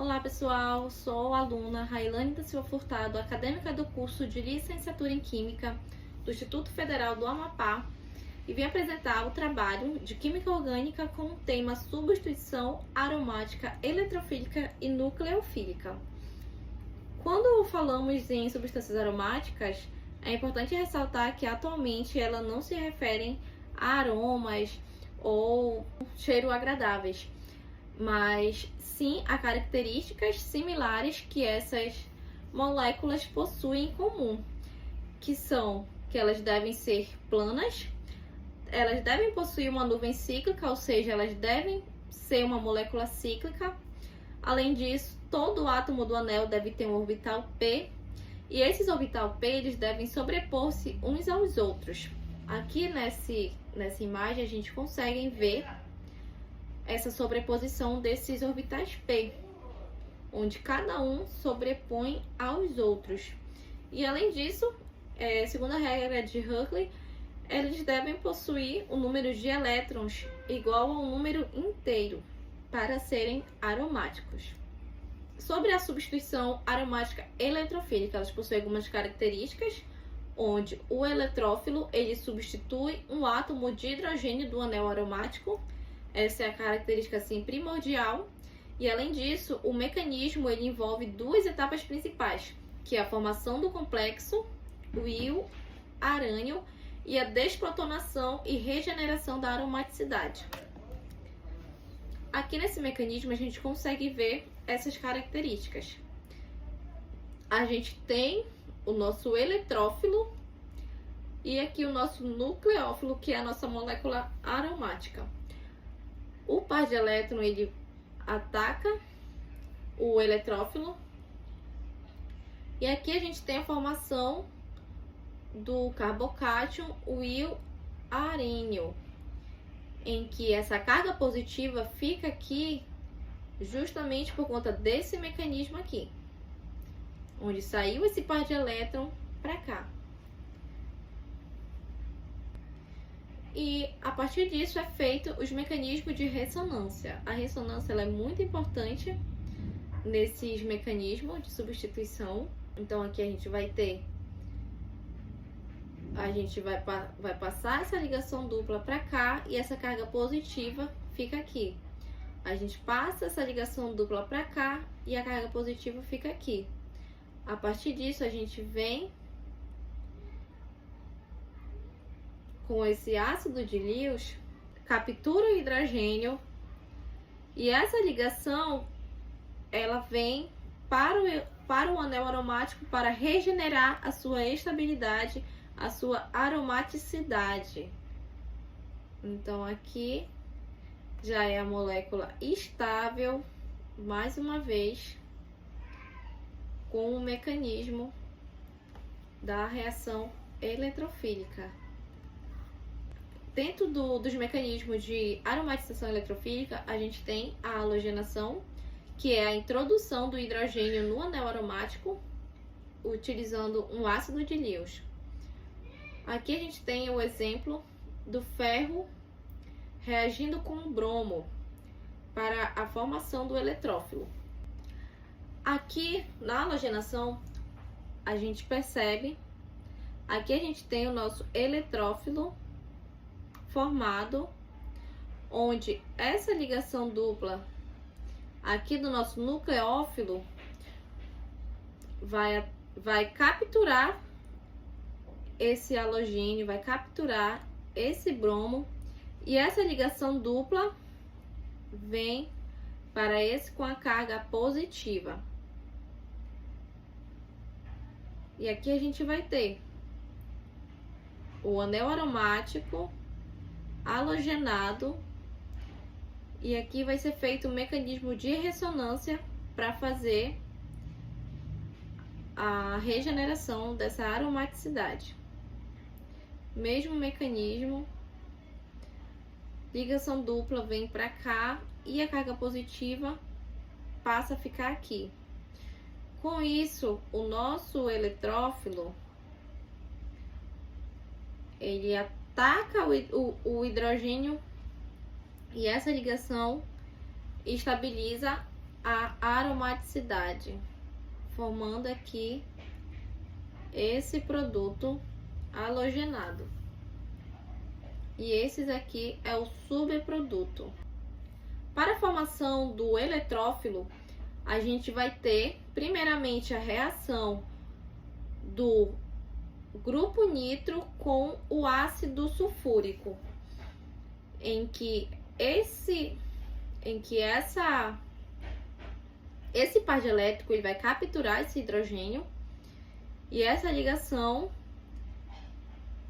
Olá pessoal, sou a aluna Railane da Silva Furtado, acadêmica do curso de Licenciatura em Química do Instituto Federal do Amapá, e vim apresentar o trabalho de Química Orgânica com o tema Substituição aromática eletrofílica e nucleofílica. Quando falamos em substâncias aromáticas, é importante ressaltar que atualmente elas não se referem a aromas ou cheiro agradáveis, mas sim a características similares que essas moléculas possuem em comum, que são que elas devem ser planas, elas devem possuir uma nuvem cíclica, ou seja, elas devem ser uma molécula cíclica. Além disso, todo átomo do anel deve ter um orbital p, e esses orbital p eles devem sobrepor-se uns aos outros. Aqui nessa imagem a gente consegue ver essa sobreposição desses orbitais p, onde cada um sobrepõe aos outros. E além disso, segundo a regra de Huxley, eles devem possuir um número de elétrons igual a um número inteiro para serem aromáticos. Sobre a substituição aromática eletrofílica, elas possuem algumas características, onde o eletrófilo ele substitui um átomo de hidrogênio do anel aromático. Essa é a característica assim, primordial. E além disso, o mecanismo ele envolve duas etapas principais, que é a formação do complexo, o íon arânio, e a desprotonação e regeneração da aromaticidade. Aqui nesse mecanismo a gente consegue ver essas características. A gente tem o nosso eletrófilo e aqui o nosso nucleófilo, que é a nossa molécula aromática. O par de elétron ele ataca o eletrófilo, e aqui a gente tem a formação do carbocátion, o íon arênio, em que essa carga positiva fica aqui justamente por conta desse mecanismo aqui, onde saiu esse par de elétron para cá. E a partir disso é feito os mecanismos de ressonância. A ressonância ela é muito importante nesses mecanismos de substituição. Então aqui a gente vai passar essa ligação dupla para cá e essa carga positiva fica aqui. A gente passa essa ligação dupla para cá e a carga positiva fica aqui. A partir disso a gente vem com esse ácido de Lewis, captura o hidrogênio, e essa ligação ela vem para o anel aromático para regenerar a sua estabilidade, a sua aromaticidade. Então aqui já é a molécula estável, mais uma vez, com o mecanismo da reação eletrofílica. Dentro dos mecanismos de aromatização eletrofílica, a gente tem a halogenação, que é a introdução do hidrogênio no anel aromático, utilizando um ácido de Lewis. Aqui a gente tem o exemplo do ferro reagindo com o bromo para a formação do eletrófilo. Aqui na halogenação a gente percebe, aqui a gente tem o nosso eletrófilo formado, onde essa ligação dupla aqui do nosso nucleófilo vai capturar esse halogênio, vai capturar esse bromo, e essa ligação dupla vem para esse com a carga positiva. E aqui a gente vai ter o anel aromático halogenado, e aqui vai ser feito um mecanismo de ressonância para fazer a regeneração dessa aromaticidade. Mesmo mecanismo, ligação dupla vem para cá e a carga positiva passa a ficar aqui. Com isso, o nosso eletrófilo ele ataca o hidrogênio, e essa ligação estabiliza a aromaticidade, formando aqui esse produto halogenado. E esses aqui é o subproduto. Para a formação do eletrófilo, a gente vai ter primeiramente a reação do grupo nitro com o ácido sulfúrico, em que esse par dielétrico ele vai capturar esse hidrogênio e essa ligação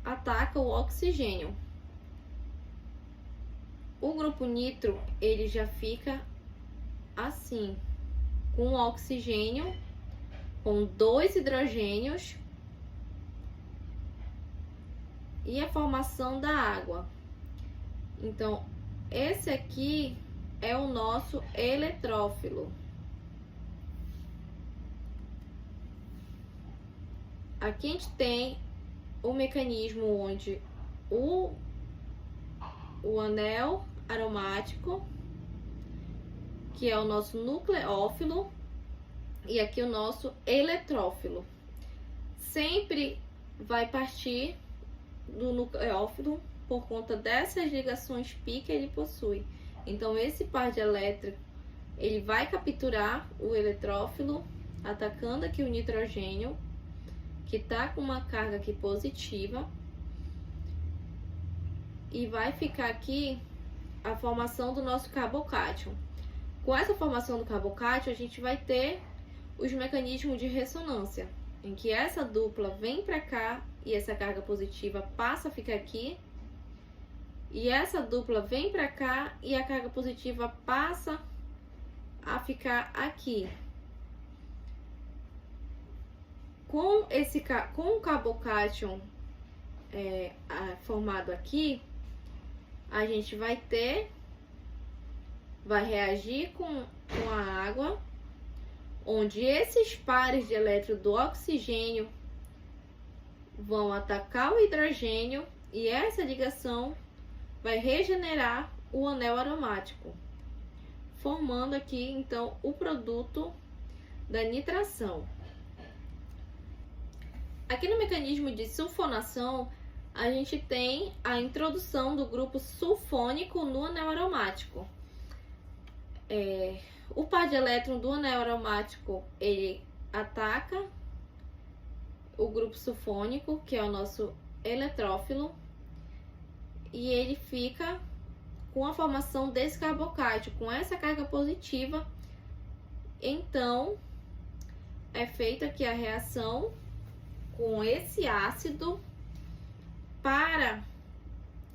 ataca o oxigênio. O grupo nitro ele já fica assim, com oxigênio, com 2 hidrogênios e a formação da água. Então, esse aqui é o nosso eletrófilo. Aqui a gente tem o mecanismo onde o anel aromático, que é o nosso nucleófilo, e aqui o nosso eletrófilo. Sempre vai partir do nucleófilo por conta dessas ligações π que ele possui. Então, esse par dielétrico ele vai capturar o eletrófilo, atacando aqui o nitrogênio, que está com uma carga aqui positiva, e vai ficar aqui a formação do nosso carbocátion. Com essa formação do carbocátion, a gente vai ter os mecanismos de ressonância, em que essa dupla vem para cá e essa carga positiva passa a ficar aqui, e essa dupla vem para cá e a carga positiva passa a ficar aqui. Com o carbocátion formado aqui, a gente vai reagir com a água, onde esses pares de elétrons do oxigênio vão atacar o hidrogênio e essa ligação vai regenerar o anel aromático, formando aqui então o produto da nitração. Aqui no mecanismo de sulfonação, a gente tem a introdução do grupo sulfônico no anel aromático. O par de elétron do anel aromático, ele ataca o grupo sulfônico, que é o nosso eletrófilo, e ele fica com a formação desse carbocátion, com essa carga positiva. Então, é feita aqui a reação com esse ácido para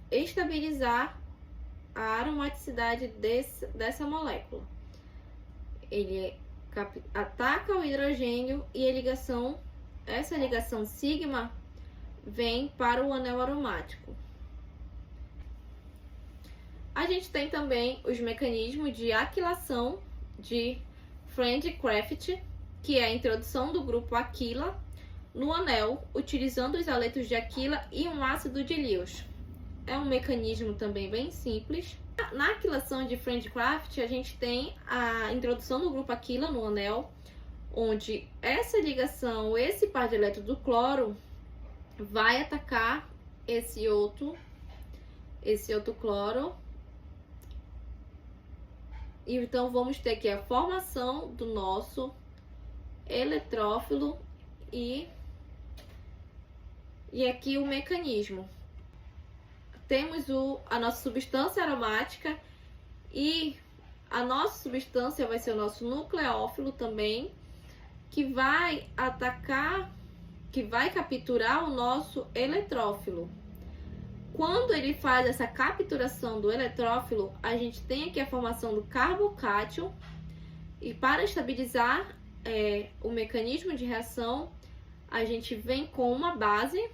estabilizar a aromaticidade dessa molécula. Ele ataca o hidrogênio e essa ligação sigma vem para o anel aromático. A gente tem também os mecanismos de aquilação de Friend-Crafts, que é a introdução do grupo aquila no anel, utilizando os haletos de aquila e um ácido de Lewis. É um mecanismo também bem simples. Na aquilação de Friend-Crafts, a gente tem a introdução do grupo aquila no anel, onde essa ligação, esse par de elétrons do cloro, vai atacar esse outro cloro. Então, vamos ter aqui a formação do nosso eletrófilo e aqui o mecanismo. Temos a nossa substância aromática e a nossa substância vai ser o nosso nucleófilo também, que vai atacar, que vai capturar o nosso eletrófilo. Quando ele faz essa capturação do eletrófilo, a gente tem aqui a formação do carbocátion, e para estabilizar o mecanismo de reação, a gente vem com uma base,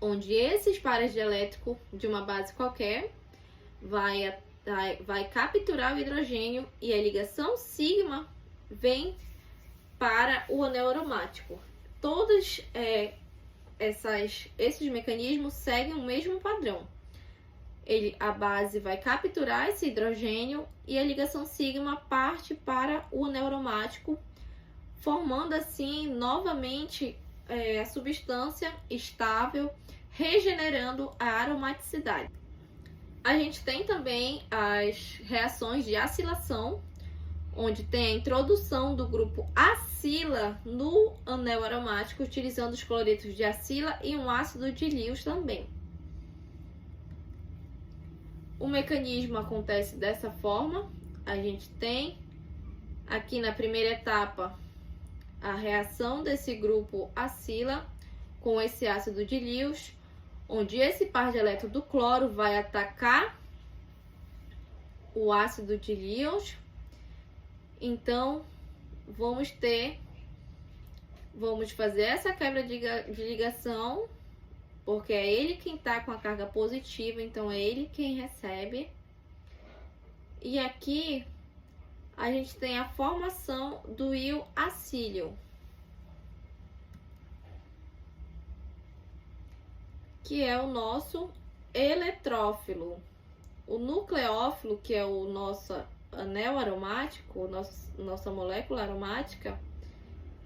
onde esses pares de elétrico de uma base qualquer vai capturar o hidrogênio e a ligação sigma vem para o anel aromático. Todos esses mecanismos seguem o mesmo padrão. a base vai capturar esse hidrogênio e a ligação sigma parte para o anel aromático, formando assim novamente a substância estável, regenerando a aromaticidade. A gente tem também as reações de acilação, onde tem a introdução do grupo acila no anel aromático, utilizando os cloretos de acila e um ácido de Lewis também. O mecanismo acontece dessa forma. A gente tem aqui na primeira etapa a reação desse grupo acila com esse ácido de Lewis, onde esse par de elétrons do cloro vai atacar o ácido de Lewis. Então, vamos fazer essa quebra de ligação, porque é ele quem está com a carga positiva, então é ele quem recebe. E aqui a gente tem a formação do íon acílio, que é o nosso eletrófilo. O nucleófilo, que é o nosso anel aromático, nossa molécula aromática,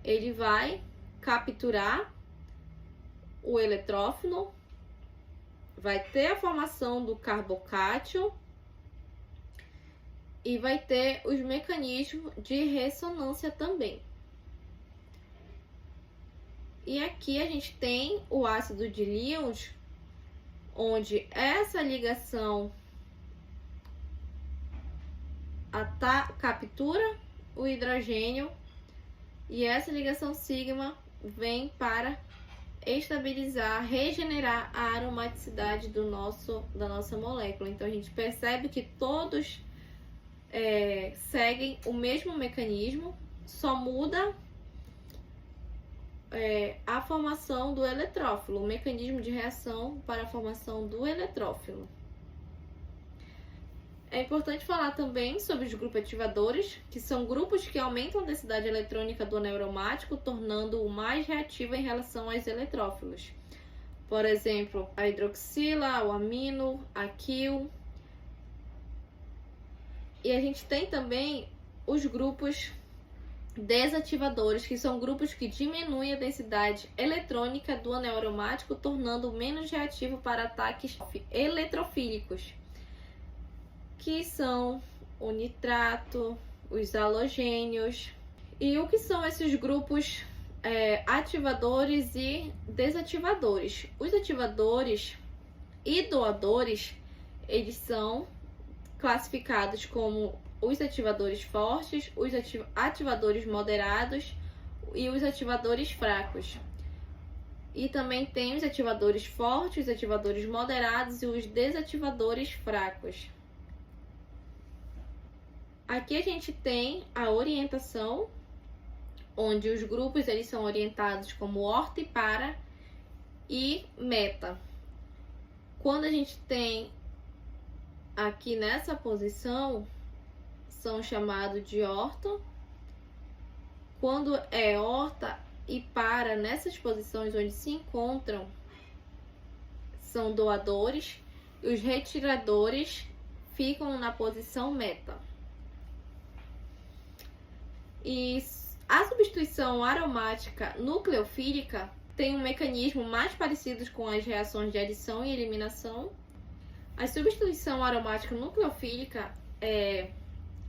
ele vai capturar o eletrófilo, vai ter a formação do carbocátion e vai ter os mecanismos de ressonância também. E aqui a gente tem o ácido de Lewis, onde essa ligação captura o hidrogênio e essa ligação sigma vem para estabilizar, regenerar a aromaticidade da nossa molécula. Então a gente percebe que todos seguem o mesmo mecanismo, só muda a formação do eletrófilo, o mecanismo de reação para a formação do eletrófilo. É importante falar também sobre os grupos ativadores, que são grupos que aumentam a densidade eletrônica do anel aromático, tornando-o mais reativo em relação aos eletrófilos. Por exemplo, a hidroxila, o amino, a quil. E a gente tem também os grupos desativadores, que são grupos que diminuem a densidade eletrônica do anel aromático, tornando-o menos reativo para ataques eletrofílicos, que são o nitrato, os halogênios. E o que são esses grupos ativadores e desativadores? Os ativadores e doadores, eles são classificados como os ativadores fortes, os ativadores moderados e os ativadores fracos. E também tem os ativadores fortes, os ativadores moderados e os desativadores fracos. Aqui a gente tem a orientação, onde os grupos eles são orientados como orto e para e meta. Quando a gente tem aqui nessa posição, são chamados de orto. Quando é horta e para, nessas posições onde se encontram, são doadores. E os retiradores ficam na posição meta. E a substituição aromática nucleofílica tem um mecanismo mais parecido com as reações de adição e eliminação. A substituição aromática nucleofílica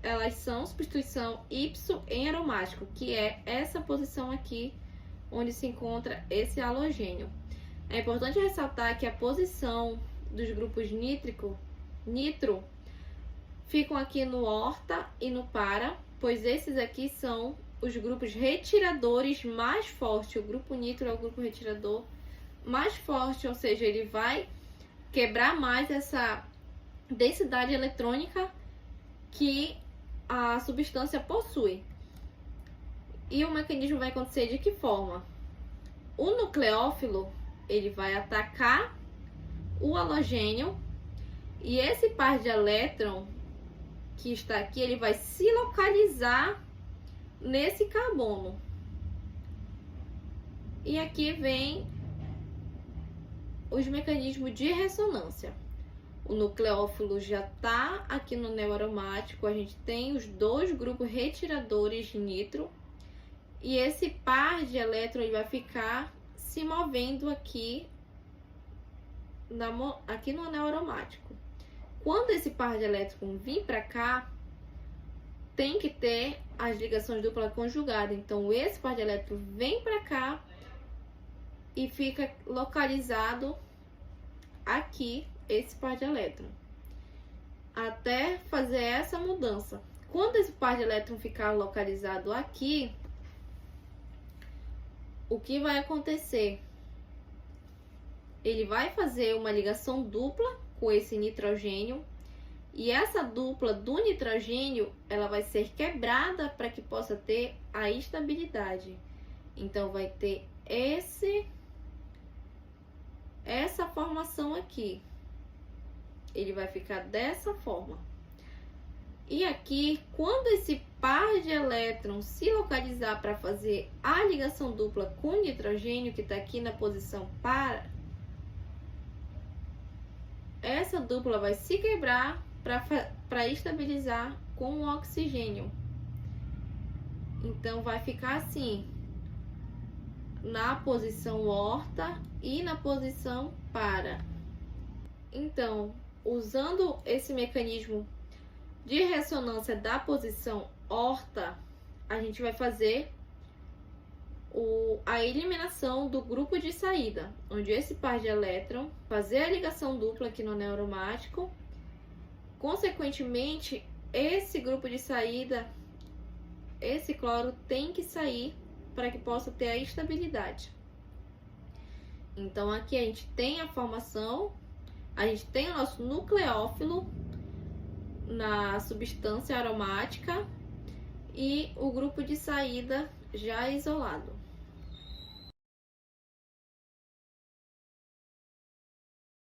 elas são substituição ipso em aromático, que é essa posição aqui onde se encontra esse halogênio. É importante ressaltar que a posição dos grupos nitro ficam aqui no horta e no para, pois esses aqui são os grupos retiradores mais fortes. O grupo nitro é o grupo retirador mais forte, ou seja, ele vai quebrar mais essa densidade eletrônica que a substância possui. E o mecanismo vai acontecer de que forma? O nucleófilo, ele vai atacar o halogênio e esse par de elétron que está aqui, ele vai se localizar nesse carbono. E aqui vem os mecanismos de ressonância. O nucleófilo já está aqui no anel aromático, a gente tem os dois grupos retiradores de nitro, e esse par de elétrons vai ficar se movendo aqui, aqui no anel aromático. Quando esse par de elétrons vir para cá, tem que ter as ligações dupla conjugadas. Então, esse par de elétrons vem para cá e fica localizado aqui, esse par de elétrons, até fazer essa mudança. Quando esse par de elétrons ficar localizado aqui, o que vai acontecer? Ele vai fazer uma ligação dupla com esse nitrogênio, e essa dupla do nitrogênio, ela vai ser quebrada para que possa ter a estabilidade. Então, vai ter essa formação aqui. Ele vai ficar dessa forma. E aqui, quando esse par de elétrons se localizar para fazer a ligação dupla com o nitrogênio, que está aqui na posição para, essa dupla vai se quebrar para estabilizar com o oxigênio. Então, vai ficar assim, na posição horta e na posição para. Então, usando esse mecanismo de ressonância da posição horta, a gente vai fazer a eliminação do grupo de saída, onde esse par de elétrons fazer a ligação dupla aqui no anel aromático. Consequentemente, esse grupo de saída, esse cloro tem que sair para que possa ter a estabilidade. Então, aqui a gente tem a formação, a gente tem o nosso nucleófilo na substância aromática e o grupo de saída já isolado.